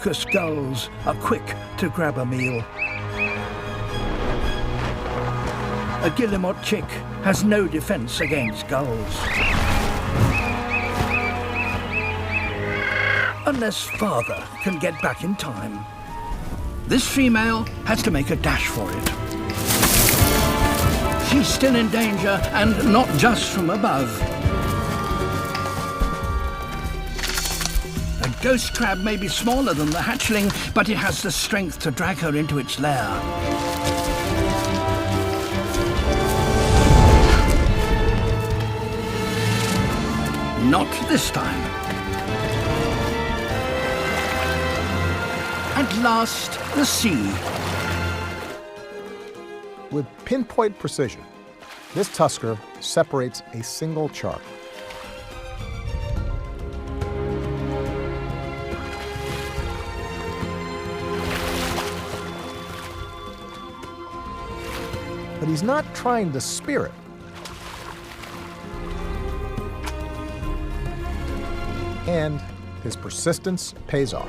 raucous gulls are quick to grab a meal. A guillemot chick has no defense against gulls. Unless father can get back in time. This female has to make a dash for it. She's still in danger, and not just from above. A ghost crab may be smaller than the hatchling, but it has the strength to drag her into its lair. Not this time. At last, the sea. With pinpoint precision, this tusker separates a single chart. But he's not trying to spear it. And his persistence pays off.